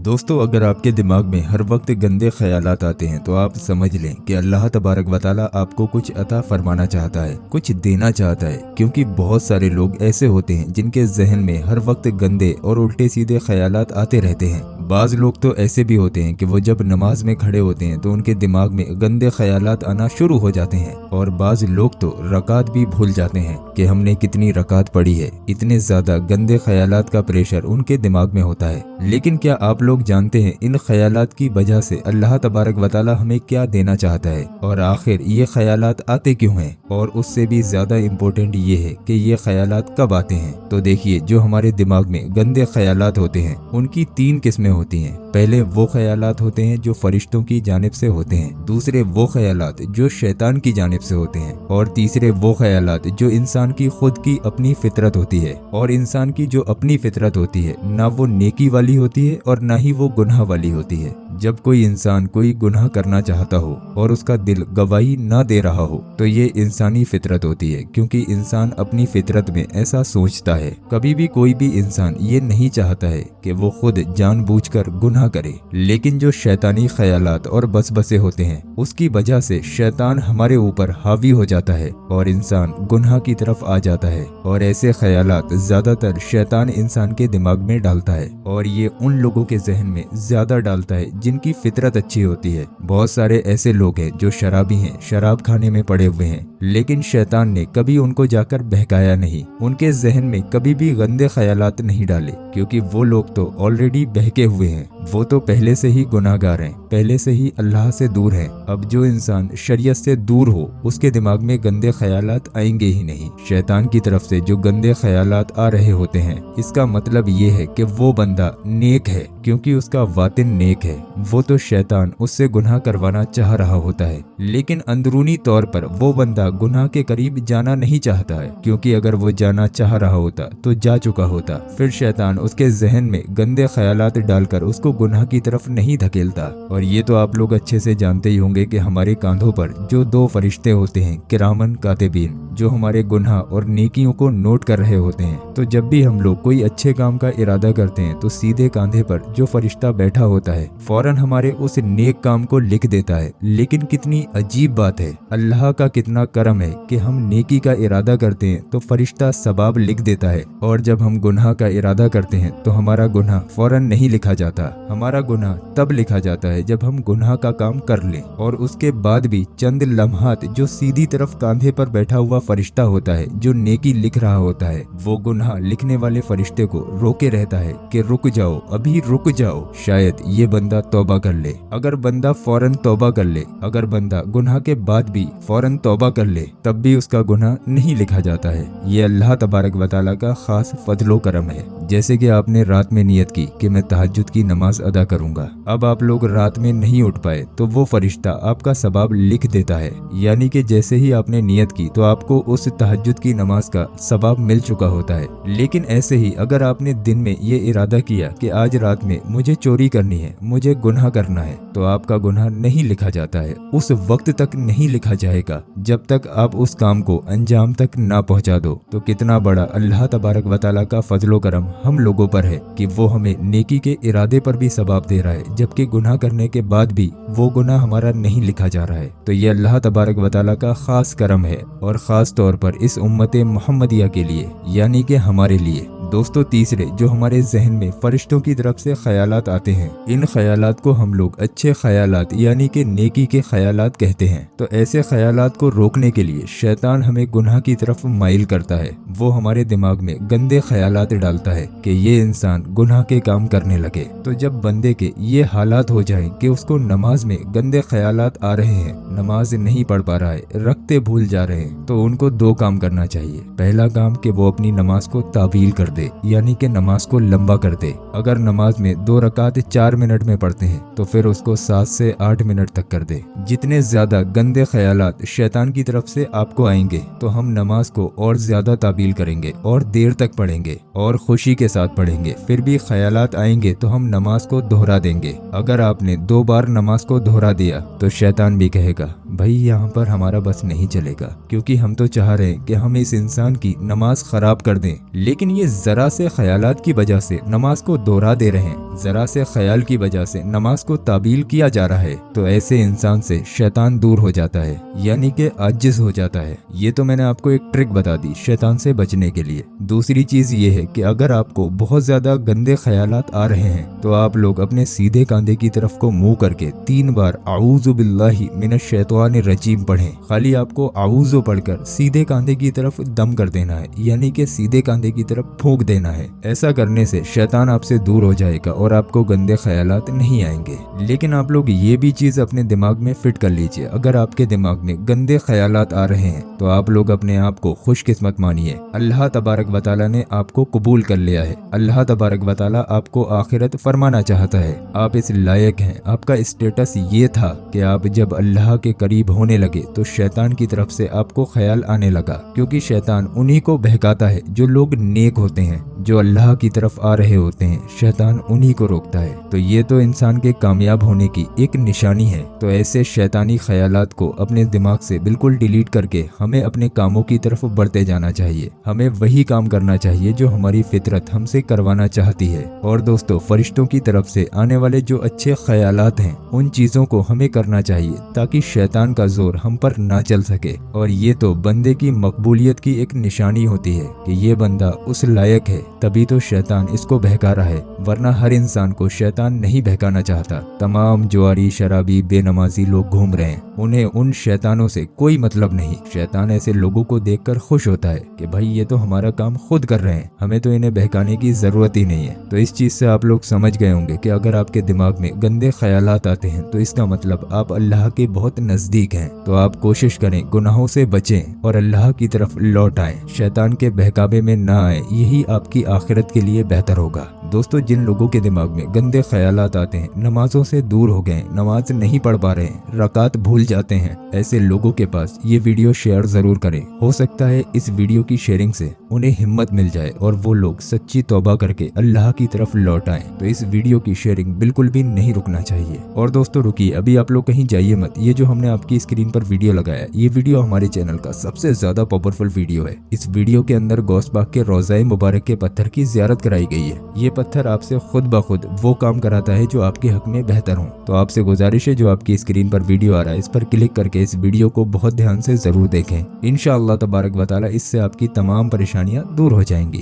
दोस्तों, अगर आपके दिमाग में हर वक्त गंदे ख्यालात आते हैं तो आप समझ लें कि अल्लाह तबारक व तआला आपको कुछ अता फरमाना चाहता है, कुछ देना चाहता है। क्योंकि बहुत सारे लोग ऐसे होते हैं जिनके जहन में हर वक्त गंदे और उल्टे सीधे ख्यालात आते रहते हैं। बाज लोग तो ऐसे भी होते हैं कि वो जब नमाज में खड़े होते हैं तो उनके दिमाग में गंदे ख्यालात आना शुरू हो जाते हैं, और बाज लोग तो रकात भी भूल जाते हैं कि हमने कितनी रकात पढ़ी है। इतने ज्यादा गंदे ख्यालात का प्रेशर उनके दिमाग में होता है। लेकिन क्या आप लोग जानते हैं इन ख्यालात की वजह से अल्लाह तबारक व तआला हमें क्या देना चाहता है, और आखिर ये ख्यालात आते क्यों हैं, और उससे भी ज्यादा इम्पोर्टेंट ये है कि ये ख्यालात कब आते हैं। तो देखिए, जो हमारे दिमाग में गंदे ख्यालात होते हैं उनकी 3 किस्में होती हैं। पहले वो ख्यालात होते हैं जो फरिश्तों की जानिब से होते हैं, दूसरे वो ख्यालात जो शैतान की जानिब से होते हैं, और तीसरे वो ख्यालात जो इंसान की खुद की अपनी फितरत होती है। और इंसान की जो अपनी फितरत होती है, ना वो नेकी वाली होती है और ना ही वो गुनाह वाली होती है। जब कोई इंसान कोई गुनाह करना चाहता हो और उसका दिल गवाही ना दे रहा हो तो ये इंसानी फितरत होती है, क्योंकि इंसान अपनी फितरत में ऐसा सोचता है। कभी भी कोई भी इंसान ये नहीं चाहता है कि वो खुद जानबूझकर गुनाह करे। लेकिन जो शैतानी ख्यालात और बसबसे होते हैं उसकी वजह से शैतान हमारे ऊपर हावी हो जाता है और इंसान गुनाह की तरफ आ जाता है। और ऐसे ख्यालात ज्यादातर शैतान इंसान के दिमाग में डालता है, और ये उन लोगों के जहन में ज्यादा डालता है जिनकी फितरत अच्छी होती है। बहुत सारे ऐसे लोग हैं जो शराबी हैं, शराब खाने में पड़े हुए हैं, लेकिन शैतान ने कभी उनको जाकर बहकाया नहीं, उनके जहन में कभी भी गंदे ख्यालात नहीं डाले, क्योंकि वो लोग तो ऑलरेडी बहके हुए हैं। वो तो पहले से ही गुनाहगार हैं, पहले से ही अल्लाह से दूर हैं। अब जो इंसान शरीयत से दूर हो उसके दिमाग में गंदे ख्यालात आएंगे ही नहीं। शैतान की तरफ से जो गंदे ख्यालात आ रहे होते हैं, इसका मतलब ये है कि वो बंदा नेक है, क्योंकि उसका वातिन नेक है। वो तो शैतान उससे गुनाह करवाना चाह रहा होता है, लेकिन अंदरूनी तौर पर वो बंदा गुनाह के करीब जाना नहीं चाहता है, क्योंकि अगर वो जाना चाह रहा होता तो जा चुका होता। फिर शैतान उसके जहन में गंदे ख्यालात डालकर उसको गुनाह की तरफ नहीं धकेलता। और ये तो आप लोग अच्छे से जानते ही होंगे कि हमारे कांधों पर जो 2 फरिश्ते होते हैं, किरामन कातिबीन, जो हमारे गुनाह और नेकियों को नोट कर रहे होते हैं। तो जब भी हम लोग कोई अच्छे काम का इरादा करते हैं तो सीधे कांधे पर जो फरिश्ता बैठा होता है फौरन हमारे उस नेक काम को लिख देता है। लेकिन कितनी अजीब बात है, अल्लाह का कितना करम है कि हम नेकी का इरादा करते हैं तो फरिश्ता सवाब लिख देता है, और जब हम गुनाह का इरादा करते हैं तो हमारा गुनाह फौरन नहीं लिखा जाता। हमारा गुनाह तब लिखा जाता है जब हम गुनाह का काम कर लें, और उसके बाद भी चंद लम्हात जो सीधी तरफ कांधे पर बैठा हुआ फरिश्ता होता है जो नेकी लिख रहा होता है, वो गुनाह लिखने वाले फरिश्ते को रोके रहता है कि रुक जाओ, अभी रुक जाओ, शायद ये बंदा तौबा कर ले। अगर बंदा फौरन तौबा कर ले, अगर बंदा गुनाह के बाद भी फौरन तौबा कर ले, तब भी उसका गुनाह नहीं लिखा जाता है। ये अल्लाह तबारक व तआला का खास फजलो करम है। जैसे कि आपने रात में नियत की कि मैं तहज्जुद की नमाज अदा करूंगा, अब आप लोग रात में नहीं उठ पाए तो वो फरिश्ता आपका सवाब लिख देता है। यानी कि जैसे ही आपने नियत की तो आपको उस तहज्जुद की नमाज का सवाब मिल चुका होता है। लेकिन ऐसे ही अगर आपने दिन में ये इरादा किया कि आज रात में मुझे चोरी करनी है, मुझे गुनाह करना है, तो आपका गुनाह नहीं लिखा जाता है। उस वक्त तक नहीं लिखा जाएगा जब तक आप उस काम को अंजाम तक ना पहुंचा दो। तो कितना बड़ा अल्लाह तबारक व तआला का फजलो करम हम लोगों पर है कि वो हमें नेकी के इरादे पर भी सवाब दे रहा है, जबकि गुनाह करने के बाद भी वो गुनाह हमारा नहीं लिखा जा रहा है। तो ये अल्लाह तबारक व तआला का खास करम है, और खास तौर पर इस उम्मत मोहम्मदिया के लिए, यानी कि हमारे लिए। दोस्तों, तीसरे जो हमारे जहन में फरिश्तों की तरफ से ख्यालात आते हैं, इन ख्यालात को हम लोग अच्छे ख्यालात यानी कि नेकी के ख्यालात कहते हैं। तो ऐसे ख्यालात को रोकने के लिए शैतान हमें गुनाह की तरफ माइल करता है। वो हमारे दिमाग में गंदे ख्यालात डालता है कि ये इंसान गुनाह के काम करने लगे। तो जब बंदे के ये हालात हो जाएं कि उसको नमाज में गंदे ख्यालात आ रहे हैं, नमाज नहीं पढ़ पा रहा है, रखते भूल जा रहे हैं, तो उनको 2 काम करना चाहिए। पहला काम कि वो अपनी नमाज को तावील कर दे, यानी कि नमाज को लंबा कर दे। अगर नमाज में 2 रकात 4 मिनट में पढ़ते हैं तो फिर उसको 7 से 8 मिनट तक कर दे। जितने ज्यादा गंदे ख्यालात शैतान की तरफ से आपको आएंगे तो हम नमाज को और ज्यादा तावील करेंगे और देर तक पढ़ेंगे और खुशी के साथ पढ़ेंगे। फिर भी ख्यालात आएंगे तो हम नमाज को दोहरा देंगे। अगर आपने 2 बार नमाज को दोहरा दिया तो शैतान भी कहेगा भाई यहाँ पर हमारा बस नहीं चलेगा, क्योंकि हम तो चाह रहे हैं कि हम इस इंसान की नमाज खराब कर दें, लेकिन ये जरा से ख्यालात की वजह से नमाज को दोहरा दे रहे हैं, जरा से ख्याल की वजह से नमाज को ताबील किया जा रहा है, तो ऐसे इंसान से शैतान दूर हो जाता है, यानी कि आजिज हो जाता है। ये तो मैंने आपको एक ट्रिक बता दी शैतान से बचने के लिए। दूसरी चीज ये है कि अगर आपको बहुत ज्यादा गंदे ख्यालात आ रहे हैं तो आप लोग अपने सीधे कांधे की तरफ को मुंह करके 3 बार आऊज़ु बिल्लाहि मिनश शैतानिर रजीम पढ़ें। खाली आपको आऊज़ु पढ़कर सीधे कांधे की तरफ दम कर देना है, यानी कि सीधे कांधे की तरफ फूंक देना है। ऐसा करने से शैतान आपसे दूर हो जाएगा और आपको गंदे ख्यालात नहीं आएंगे। लेकिन आप लोग ये भी चीज अपने दिमाग में फिट कर लीजिए, अगर आपके दिमाग में गंदे ख्यालात आ रहे हैं तो आप लोग अपने आप को खुशकिस्मत मानिए। अल्लाह तबारक व तआला ने आपको कबूल कर लिया है। अल्लाह तबारक व तआला आपको आखिरत फरमाना चाहता है। आप इस लायक हैं। आपका स्टेटस ये था कि आप जब अल्लाह के करीब होने लगे तो शैतान की तरफ से आपको ख्याल आने लगा, क्योंकि शैतान उन्हीं को बहकाता है जो लोग नेक होते हैं, जो अल्लाह की तरफ आ रहे होते हैं। शैतान उन्हीं को रोकता है। तो ये तो इंसान के कामयाब होने की एक निशानी है। तो ऐसे शैतानी ख्यालात को अपने दिमाग से बिल्कुल डिलीट करके हमें अपने कामों की तरफ बढ़ते जाना चाहिए। हमें वही काम करना चाहिए जो हमारी फितरत हमसे करवाना चाहती है। और दोस्तों, फरिश्तों की तरफ से आने वाले जो अच्छे ख्यालात हैं उन चीजों को हमें करना चाहिए ताकि शैतान का जोर हम पर ना चल सके। और ये तो बंदे की मकबूलियत की एक निशानी होती है कि ये बंदा उस लायक है, तभी तो शैतान इसको बहका रहा है, वरना हर इंसान को शैतान नहीं बहकाना चाहता। तमाम जुआरी, शराबी, बेनमाजी लोग घूम रहे हैं, उन्हें उन शैतानों से कोई मतलब नहीं। शैतान ऐसे लोगों को देखकर खुश होता है कि भाई ये तो हमारा काम खुद कर रहे हैं, हमें तो इन्हें बहकाने की जरूरत ही नहीं है। तो इस चीज से आप लोग समझ गए होंगे कि अगर आपके दिमाग में गंदे ख्यालात आते हैं तो इसका मतलब आप अल्लाह के बहुत नजदीक हैं। तो आप कोशिश करें गुनाहों से बचें और अल्लाह की तरफ लौट आएं, शैतान के बहकावे में ना आए। यही आपकी आखिरत के लिए बेहतर होगा। दोस्तों, जिन लोगों के दिमाग में गंदे ख्यालात आते हैं, नमाजों से दूर हो गए, नमाज नहीं पढ़ पा रहे हैं, रकात भूल जाते हैं, ऐसे लोगों के पास ये वीडियो शेयर जरूर करें। हो सकता है इस वीडियो की शेयरिंग से उन्हें हिम्मत मिल जाए और वो लोग सच्ची तौबा करके अल्लाह की तरफ लौट आएं। तो इस वीडियो की शेयरिंग बिल्कुल भी नहीं रुकना चाहिए। और दोस्तों रुकिए, अभी आप लोग कहीं जाइए मत। ये जो हमने आपकी स्क्रीन पर वीडियो लगाया, ये वीडियो हमारे चैनल का सबसे ज्यादा पावरफुल वीडियो है। इस वीडियो के अंदर गौसबाग के रोज़ाए मुबारक के पत्थर की ज़ियारत कराई गई है। ये पत्थर आपसे खुद ब खुद वो काम कराता है जो आपके हक में बेहतर हो। तो आपसे गुजारिश है, जो आपकी स्क्रीन पर वीडियो आ रहा है, इस पर क्लिक करके इस वीडियो को बहुत ध्यान से जरूर देखें। इंशाअल्लाह तबारक व तआला इससे आपकी तमाम परेशानियां दूर हो जाएंगी।